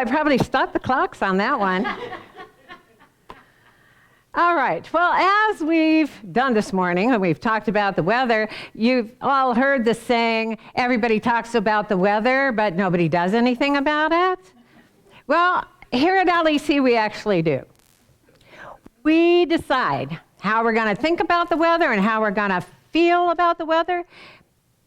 I probably stopped the clocks on that one. All right. Well, as we've done this morning, and we've talked about the weather, you've all heard the saying, everybody talks about the weather, but nobody does anything about it. Well, here at LEC, we actually do. We decide how we're going to think about the weather and how we're going to feel about the weather.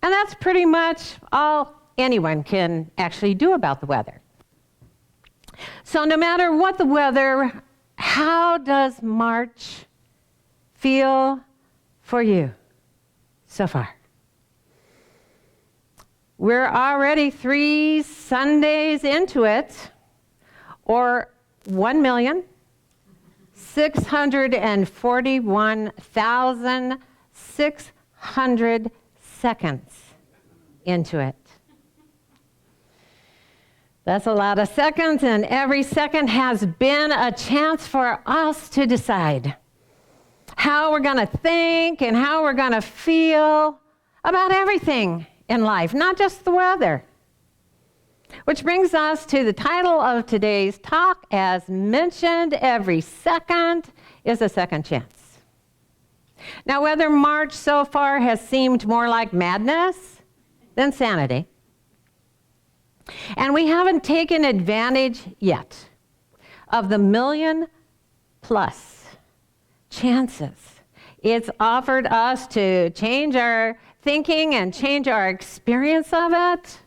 And that's pretty much all anyone can actually do about the weather. So no matter what the weather, how does March feel for you so far? We're already 3 Sundays into it, or 1,641,600 seconds into it. That's a lot of seconds, and every second has been a chance for us to decide how we're going to think and how we're going to feel about everything in life, not just the weather. Which brings us to the title of today's talk. As mentioned, every second is a second chance. Now, whether March so far has seemed more like madness than sanity, and we haven't taken advantage yet of the 1,000,000+ chances it's offered us to change our thinking and change our experience of it,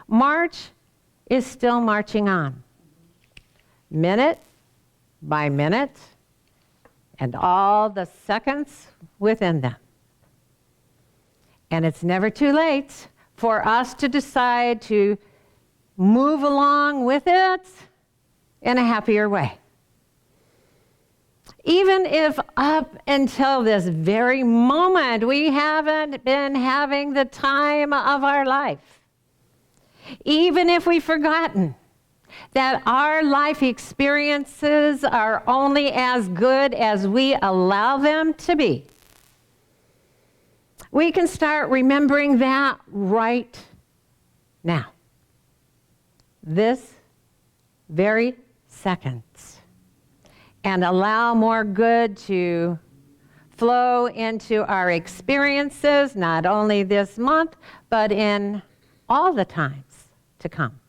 March is still marching on, minute by minute, and all the seconds within them. And it's never too late for us to decide to move along with it in a happier way. Even if up until this very moment we haven't been having the time of our life, even if we've forgotten that our life experiences are only as good as we allow them to be, we can start remembering that right now. This very second, and allow more good to flow into our experiences, not only this month, but in all the times to come.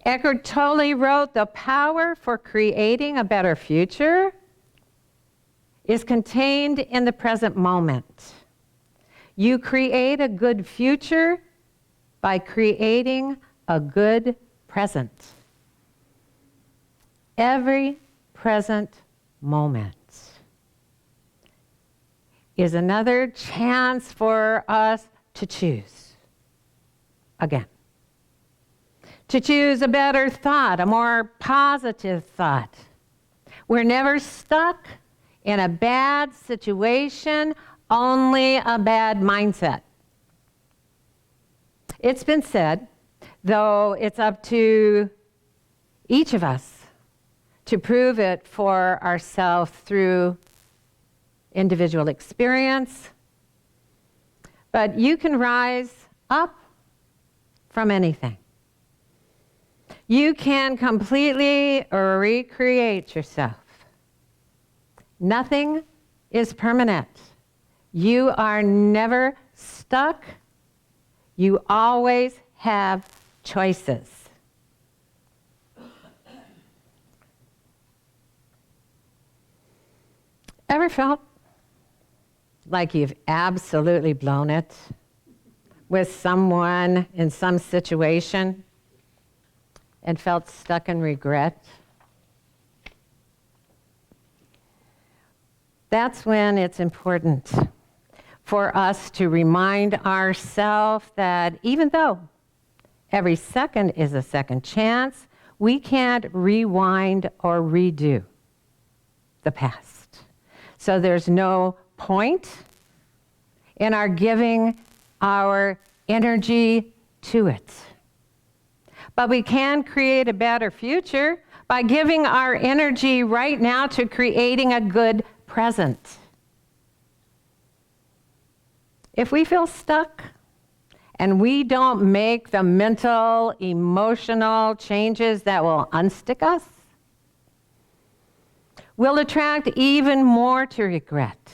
Eckhart Tolle wrote, "The power for creating a better future is contained in the present moment. You create a good future by creating a good present." Every present moment is another chance for us to choose again. To choose a better thought, a more positive thought. We're never stuck in a bad situation, only a bad mindset. It's been said, though it's up to each of us to prove it for ourselves through individual experience, but you can rise up from anything. You can completely recreate yourself. Nothing is permanent. You are never stuck. You always have choices. Ever felt like you've absolutely blown it with someone in some situation and felt stuck in regret? That's when it's important for us to remind ourselves that even though every second is a second chance, we can't rewind or redo the past. So there's no point in our giving our energy to it. But we can create a better future by giving our energy right now to creating a good present. If we feel stuck and we don't make the mental, emotional changes that will unstick us, we'll attract even more to regret.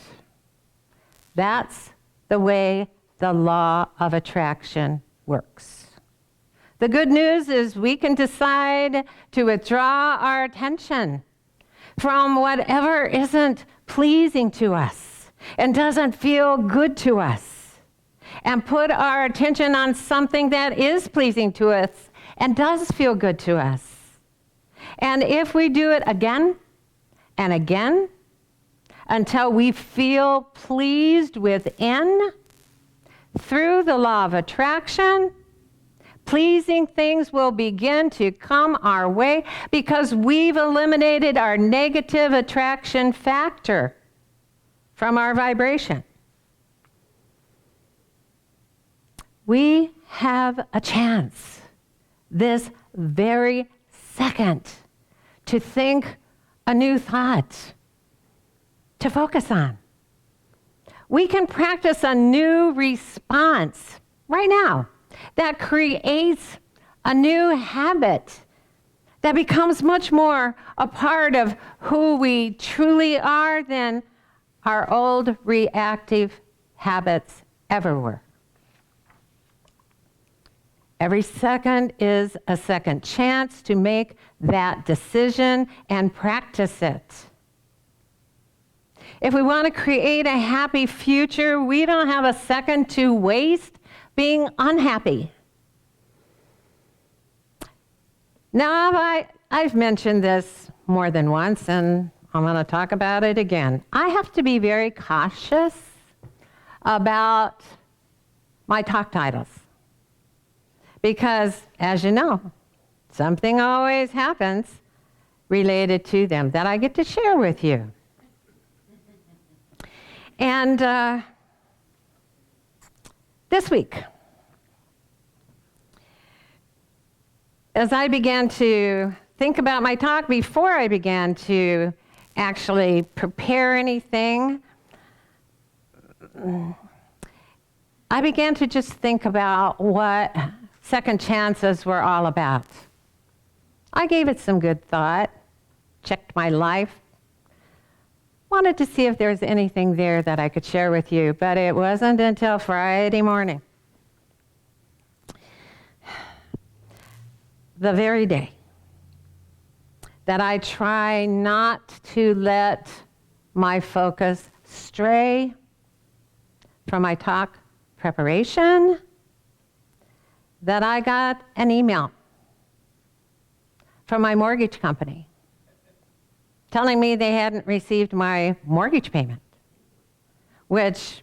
That's the way the law of attraction works. The good news is we can decide to withdraw our attention from whatever isn't pleasing to us and doesn't feel good to us, and put our attention on something that is pleasing to us and does feel good to us. And if we do it again and again until we feel pleased within, through the law of attraction, pleasing things will begin to come our way because we've eliminated our negative attraction factor from our vibration. We have a chance this very second to think a new thought to focus on. We can practice a new response right now that creates a new habit that becomes much more a part of who we truly are than our old reactive habits ever were. Every second is a second chance to make that decision and practice it. If we want to create a happy future, we don't have a second to waste being unhappy. Now, I've mentioned this more than once, and I'm going to talk about it again. I have to be very cautious about my talk titles because, as you know, something always happens related to them that I get to share with you. And this week, as I began to think about my talk, before I began to actually prepare anything, I began to just think about what second chances were all about. I gave it some good thought, checked my life, wanted to see if there was anything there that I could share with you, but it wasn't until Friday morning, the very day that I try not to let my focus stray from my talk preparation, that I got an email from my mortgage company telling me they hadn't received my mortgage payment, which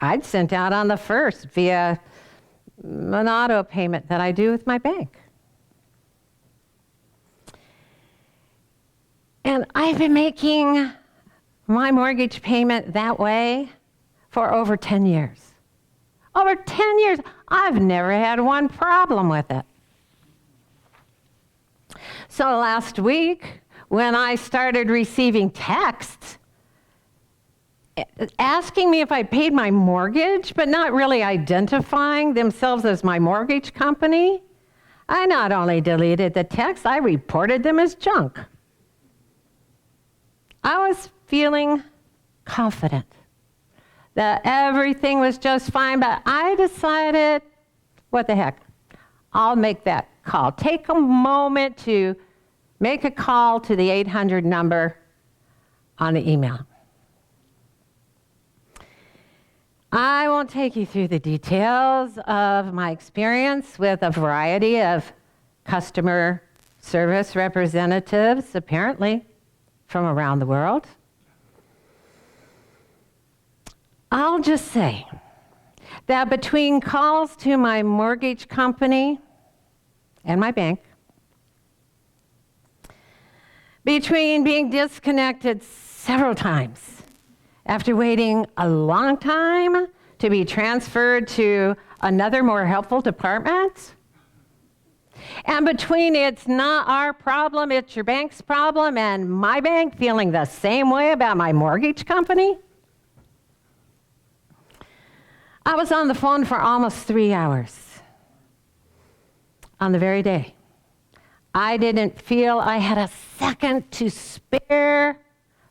I'd sent out on the 1st via an auto payment that I do with my bank. And I've been making my mortgage payment that way for over 10 years. Over 10 years, I've never had one problem with it. So last week, when I started receiving texts asking me if I paid my mortgage, but not really identifying themselves as my mortgage company, I not only deleted the text, I reported them as junk. I was feeling confident that everything was just fine, but I decided, what the heck, I'll make that call. Take a moment to make a call to the 800 number on the email. I won't take you through the details of my experience with a variety of customer service representatives, apparently from around the world. I'll just say that between calls to my mortgage company and my bank, between being disconnected several times after waiting a long time to be transferred to another more helpful department, and between it's not our problem, it's your bank's problem, and my bank feeling the same way about my mortgage company, I was on the phone for almost 3 hours on the very day. I didn't feel I had a second to spare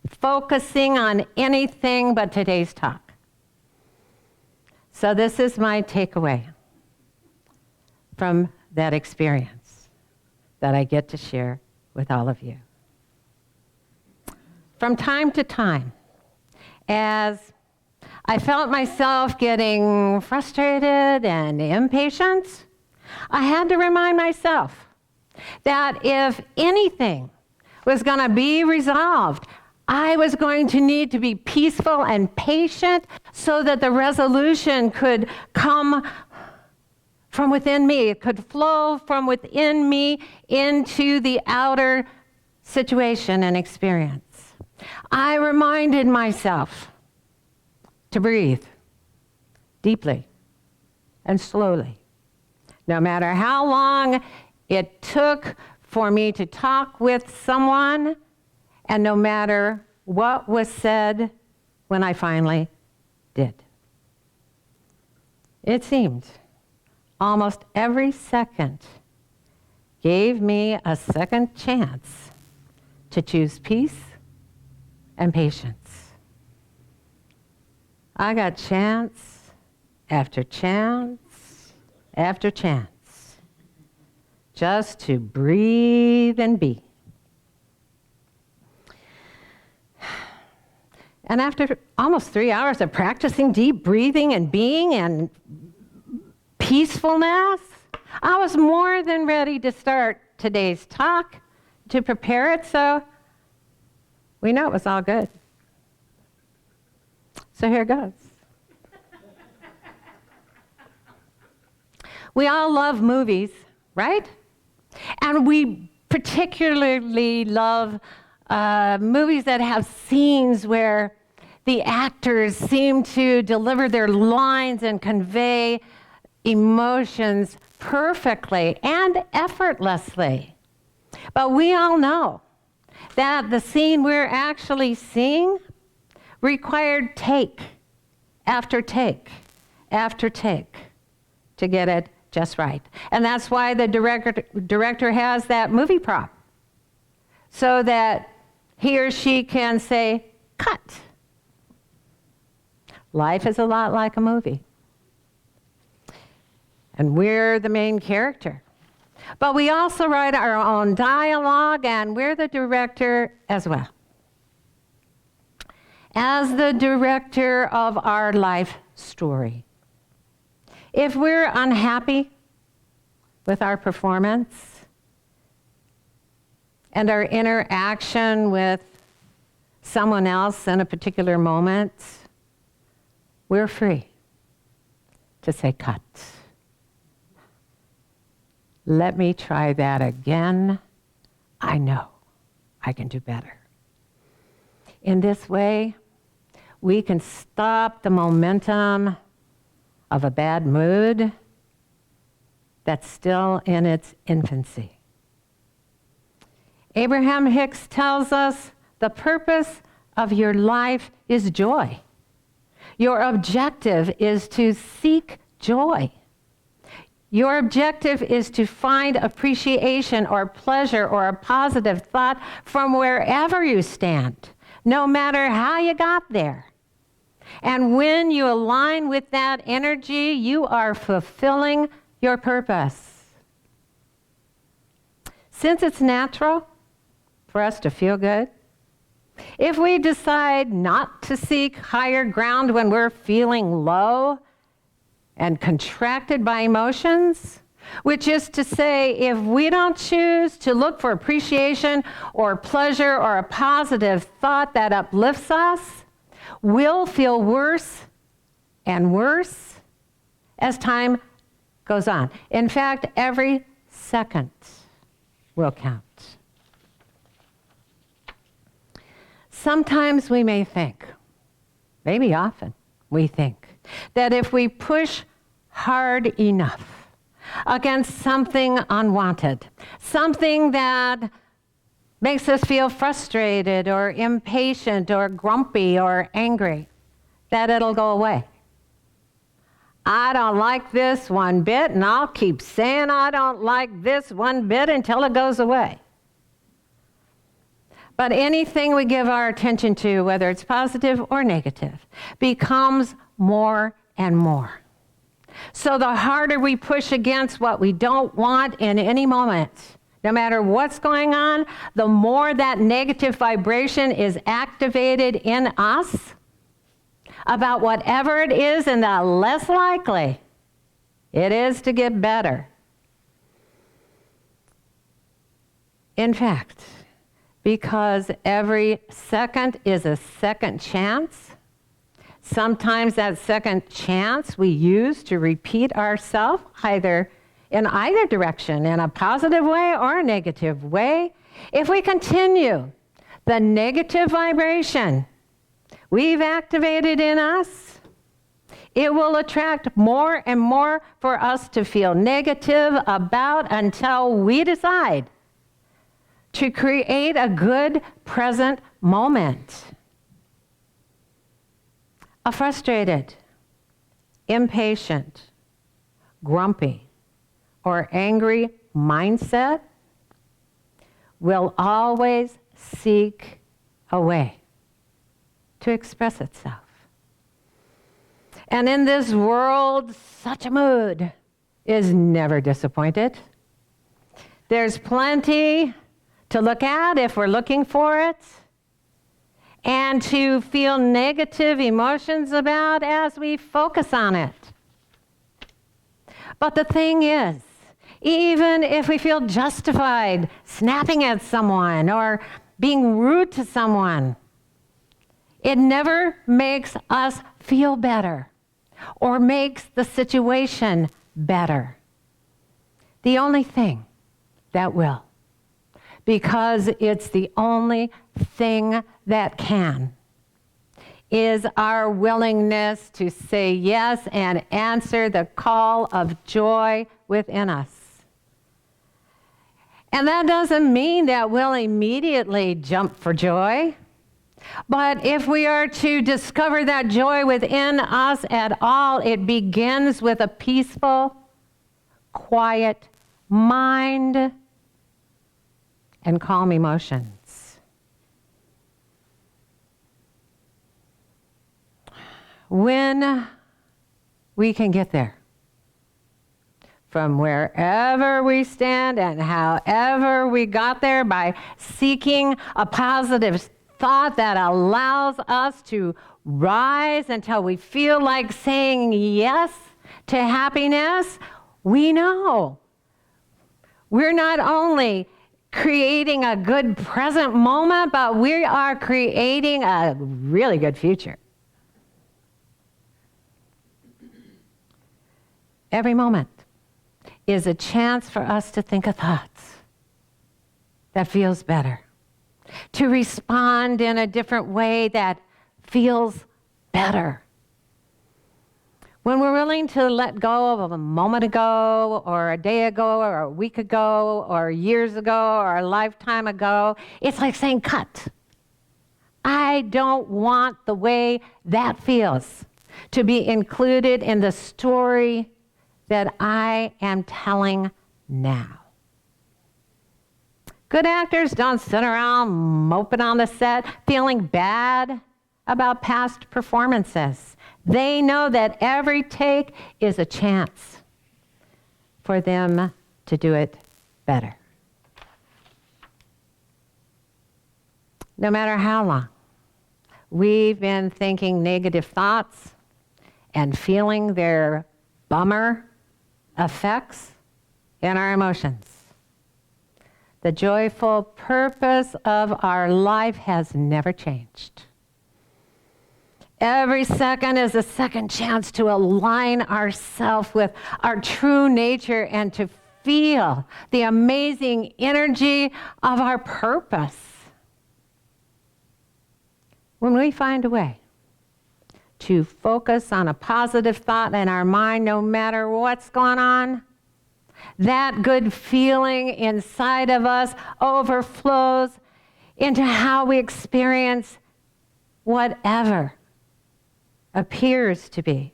focusing on anything but today's talk. So this is my takeaway from that experience that I get to share with all of you. From time to time, as I felt myself getting frustrated and impatient, I had to remind myself that if anything was going to be resolved, I was going to need to be peaceful and patient so that the resolution could come from within me. It could flow from within me into the outer situation and experience. I reminded myself to breathe deeply and slowly. No matter how long it took for me to talk with someone, and no matter what was said when I finally did. It seemed almost every second gave me a second chance to choose peace and patience. I got chance after chance after chance just to breathe and be. And after almost 3 hours of practicing deep breathing and being and peacefulness, I was more than ready to start today's talk, to prepare it, so we know it was all good. So here goes. We all love movies, right? And we particularly love movies that have scenes where the actors seem to deliver their lines and convey emotions perfectly and effortlessly. But we all know that the scene we're actually seeing required take after take after take to get it just right. And that's why the director has that movie prop, so that he or she can say, cut. Life is a lot like a movie. And we're the main character. But we also write our own dialogue, and we're the director as well. As the director of our life story. If we're unhappy with our performance and our interaction with someone else in a particular moment, we're free to say cut. Let me try that again. I know I can do better. In this way, we can stop the momentum of a bad mood that's still in its infancy. Abraham Hicks tells us the purpose of your life is joy. Your objective is to seek joy. Your objective is to find appreciation or pleasure or a positive thought from wherever you stand, no matter how you got there. And when you align with that energy, you are fulfilling your purpose. Since it's natural for us to feel good, if we decide not to seek higher ground when we're feeling low and contracted by emotions, which is to say, if we don't choose to look for appreciation or pleasure or a positive thought that uplifts us, we'll feel worse and worse as time goes on. In fact, every second will count. Sometimes we may think, maybe often we think, that if we push hard enough against something unwanted, something that makes us feel frustrated or impatient or grumpy or angry, that it'll go away. I don't like this one bit, and I'll keep saying I don't like this one bit until it goes away. But anything we give our attention to, whether it's positive or negative, becomes more and more. So the harder we push against what we don't want in any moment, no matter what's going on, the more that negative vibration is activated in us about whatever it is, and the less likely it is to get better. In fact, because every second is a second chance, sometimes that second chance we use to repeat ourselves either in either direction, in a positive way or a negative way. If we continue the negative vibration we've activated in us, it will attract more and more for us to feel negative about until we decide to create a good present moment. A frustrated, impatient, grumpy, or angry mindset will always seek a way to express itself. And in this world, such a mood is never disappointed. There's plenty to look at if we're looking for it, and to feel negative emotions about as we focus on it. But the thing is, even if we feel justified snapping at someone or being rude to someone, it never makes us feel better or makes the situation better. The only thing that will, because it's the only thing that can, is our willingness to say yes and answer the call of joy within us. And that doesn't mean that we'll immediately jump for joy. But if we are to discover that joy within us at all, it begins with a peaceful, quiet mind and calm emotions. When we can get there, from wherever we stand and however we got there, by seeking a positive thought that allows us to rise until we feel like saying yes to happiness, we know we're not only creating a good present moment, but we are creating a really good future. Every moment is a chance for us to think of thoughts that feels better, to respond in a different way that feels better. When we're willing to let go of a moment ago, or a day ago, or a week ago, or years ago, or a lifetime ago, it's like saying, cut. I don't want the way that feels to be included in the story that I am telling now. Good actors don't sit around moping on the set, feeling bad about past performances. They know that every take is a chance for them to do it better. No matter how long we've been thinking negative thoughts and feeling their bummer effects in our emotions, the joyful purpose of our life has never changed. Every second is a second chance to align ourselves with our true nature and to feel the amazing energy of our purpose. When we find a way to focus on a positive thought in our mind, no matter what's going on, that good feeling inside of us overflows into how we experience whatever appears to be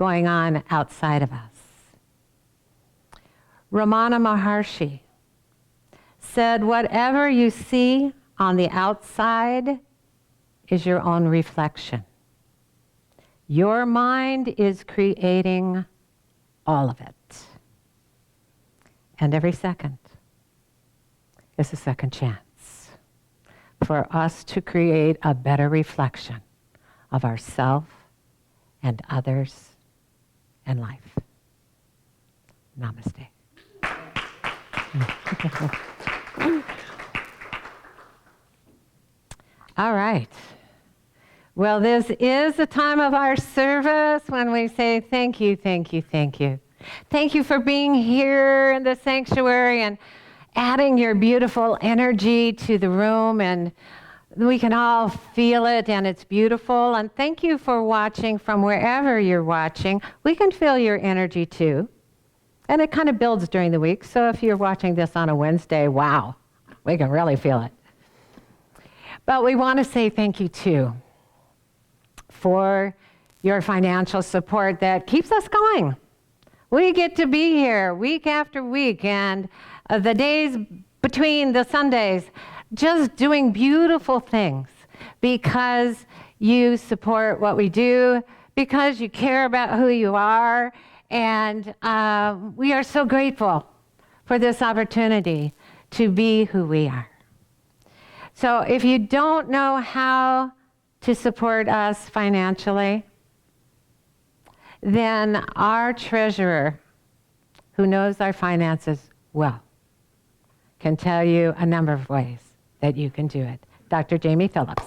going on outside of us. Ramana Maharshi said, whatever you see on the outside is your own reflection. Your mind is creating all of it. And every second is a second chance for us to create a better reflection of ourselves and others and life. Namaste. All right. Well, this is the time of our service when we say thank you, thank you, thank you. Thank you for being here in the sanctuary and adding your beautiful energy to the room, and we can all feel it and it's beautiful. And thank you for watching from wherever you're watching. We can feel your energy too. And it kind of builds during the week. So if you're watching this on a Wednesday, wow, we can really feel it. But we want to say thank you too for your financial support that keeps us going. We get to be here week after week, and the days between the Sundays, just doing beautiful things because you support what we do, because you care about who you are, and we are so grateful for this opportunity to be who we are. So if you don't know how to support us financially, then our treasurer, who knows our finances well, can tell you a number of ways that you can do it. Dr. Jamie Phillips.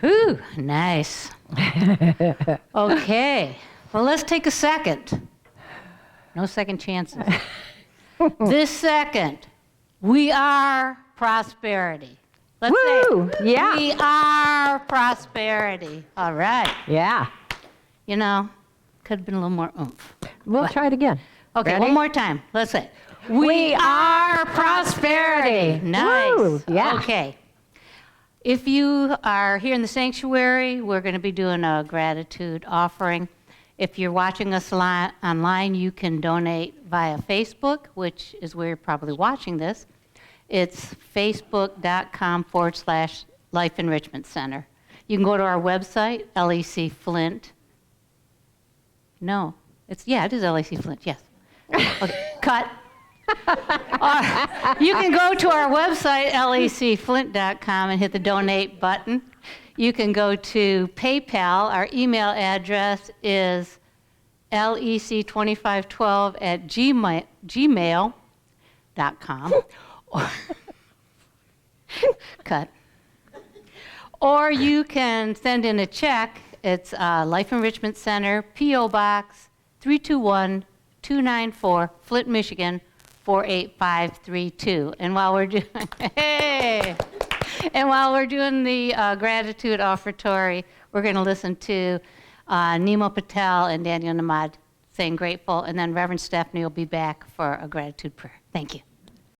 Whew, nice. Okay, well, let's take a second. No second chances. This second, we are prosperity. Let's Woo! say, Yeah. we are prosperity. All right. Yeah. You know, could have been a little more oomph. We'll try it again. Okay, Ready? one more time. Let's say, We are prosperity. Nice. Woo! Yeah. Okay. If you are here in the sanctuary, we're going to be doing a gratitude offering. If you're watching us online, you can donate via Facebook, which is where you're probably watching this. It's facebook.com/Life Enrichment Center. You can go to our website, LEC Flint. No, it is LEC Flint, yes. Okay, cut. You can go to our website, lecflint.com, and hit the donate button. You can go to PayPal. Our email address is lec2512@gmail.com. Cut. Or you can send in a check. It's Life Enrichment Center, P.O. Box 321-294, Flint, Michigan 48532. And while we're doing, the gratitude offertory, we're going to listen to Nemo Patel and Daniel Namad saying grateful, and then Reverend Stephanie will be back for a gratitude prayer. Thank you.